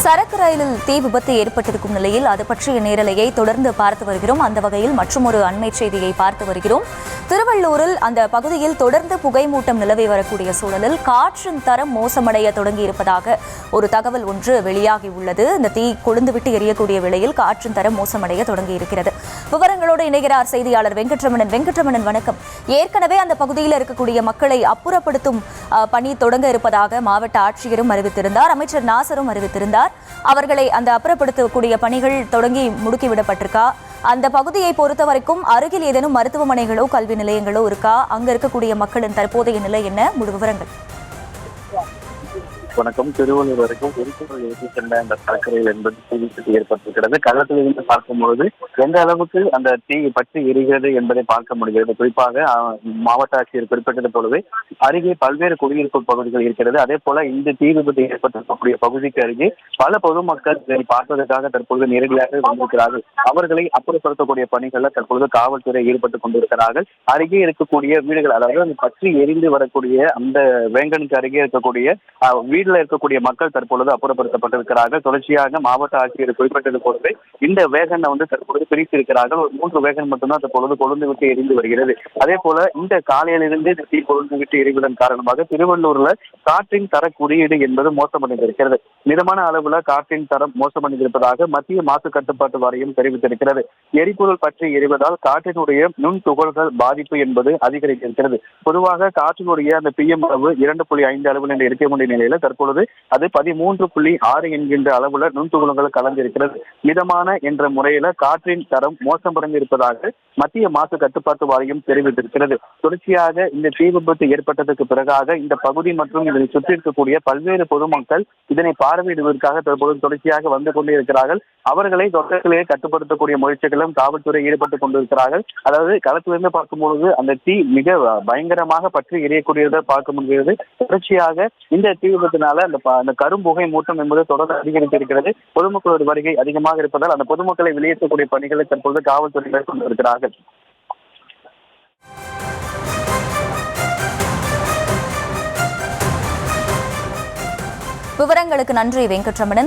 சரக்கு ரயிலில் தீ விபத்து ஏற்பட்டிருக்கும் நிலையில் அது பற்றிய நேரலையை தொடர்ந்து பார்த்து வருகிறோம். அந்த வகையில் மற்றொரு அண்மை செய்தியை பார்த்து வருகிறோம். திருவள்ளூரில் அந்த பகுதியில் தொடர்ந்து புகைமூட்டம் நிலவி வரக்கூடிய சூழலில் காற்றின் தரம் மோசமடைய தொடங்கியிருப்பதாக ஒரு தகவல் ஒன்று வெளியாகியுள்ளது. இந்த தீ கொழுந்துவிட்டு எரியக்கூடிய வேளையில் காற்றின் தரம் மோசமடைய தொடங்கியிருக்கிறது. விவரங்களோடு இணைகிறார் செய்தியாளர் வெங்கட்ரமணன். வெங்கட்ரமணன், வணக்கம். ஏற்கனவே அந்த பகுதியில் இருக்கக்கூடிய மக்களை அப்புறப்படுத்தும் பணி தொடங்க இருப்பதாக மாவட்ட ஆட்சியரும் அறிவித்திருந்தார், அமைச்சர் நாசரும் அறிவித்திருந்தார். அவர்களை அந்த அப்புறப்படுத்தக்கூடிய பணிகள் தொடங்கி முடுக்கிவிடப்பட்டிருக்கா? அந்த பகுதியை பொறுத்த வரைக்கும் அருகில் ஏதேனும் மருத்துவமனைகளோ கல்வி நிலையங்களோ இருக்கா? அங்க இருக்கக்கூடிய மக்களின் தற்போதைய நிலை என்ன? முழு விவரங்கள். வணக்கம். திருவள்ளூர் வரைக்கும் எரிபொருள் ஏற்றி சென்ற அந்த சரக்கு ரயில் என்பது தீ விபத்து ஏற்பட்டிருக்கிறது. களத்திலிருந்து பார்க்கும்பொழுது எந்த அளவுக்கு அந்த தீ பற்றி எரிகிறது என்பதை பார்க்க முடிகிறது. குறிப்பாக மாவட்ட ஆட்சியர் குறிப்பிட்டது போலவே அருகே பல்வேறு குடியிருப்பு பகுதிகள் இருக்கிறது. அதே போல இந்த தீ விபத்து ஏற்பட்டிருக்கக்கூடிய பகுதிக்கு அருகே பல பொதுமக்கள் இதை பார்ப்பதற்காக தற்பொழுது நேரடியாக வந்திருக்கிறார்கள். அவர்களை அப்புறப்படுத்தக்கூடிய பணிகளில் தற்பொழுது காவல்துறை ஈடுபட்டுக் கொண்டிருக்கிறார்கள். அருகே இருக்கக்கூடிய வீடுகள், அதாவது பற்றி எரிந்து வரக்கூடிய அந்த வேங்கனுக்கு அருகே இருக்கக்கூடிய வீட்டில் இருக்கக்கூடிய மக்கள் தற்பொழுது அப்புறப்படுத்தப்பட்டிருக்கிறார்கள். தொடர்ச்சியாக மாவட்ட ஆட்சியர் குறிப்பிட்டது போலவே இந்த வேகனை தற்பொழுது பிரித்திருக்கிறார்கள். ஒரு 3 வேகன் மட்டும்தான் தற்பொழுது கொழுந்து விட்டு எரிந்து வருகிறது. அதே போல இந்த காலையிலிருந்து தீ கொழுந்து விட்டு எரிவதன் காரணமாக திருவள்ளூர்ல காற்றின் தர குறியீடு என்பது மோசமடைந்திருக்கிறது. மிதமான அளவுல காற்றின் தரம் மோசமடைந்திருப்பதாக மத்திய மாசு கட்டுப்பாட்டு வாரியம் தெரிவித்திருக்கிறது. எரிபொருள் பற்றி எரிவதால் காற்றினுடைய நுண் துகள்கள் பாதிப்பு என்பது அதிகரித்திருக்கிறது. பொதுவாக காற்றினுடைய அந்த PM அளவு 2.5 அளவில் என்று இருக்க வேண்டிய நிலையில தற்பொழுது அது 13.6 என்கின்ற அளவுல நுண்துகள்கள் கலந்திருக்கிறது. மிதமான என்ற முறையில காற்றின் தரம் மோசமடைந்திருப்பதாக மத்திய மாசு கட்டுப்பாட்டு வாரியம் தெரிவித்திருக்கிறது. தொடர்ச்சியாக இந்த தீ விபத்து ஏற்பட்டதற்கு பிறகாக இந்த பகுதி மற்றும் இதனை சுற்றி இருக்கக்கூடிய பல்வேறு பொதுமக்கள் இதனை பார்வையிடுவதற்காக தற்பொழுது தொடர்ச்சியாக வந்து கொண்டே இருக்கிறார்கள். அவர்களை தொடக்கத்திலேயே கட்டுப்படுத்தக்கூடிய முயற்சிகளும் காவல்துறை ஈடுபட்டுக் கொண்டிருக்கிறார்கள். அதாவது களத்திலிருந்து பார்க்கும்பொழுது அந்த தீ மிக பயங்கரமாக பற்றி எரியக்கூடியதை பார்க்க முடிகிறது. தொடர்ச்சியாக இந்த தீ விபத்தினால அந்த கரும்புகை மூட்டம் என்பது தொடர்ந்து அதிகரித்திருக்கிறது. பொதுமக்களோட வருகை அதிகமாக இருப்பதால் அந்த பொதுமக்களை வெளியேற்றக்கூடிய பணிகளை தற்பொழுது காவல்துறை மேற்கொண்டிருக்கிறார்கள். விவரங்களுக்கு நன்றி வெங்கட்ரமணன்.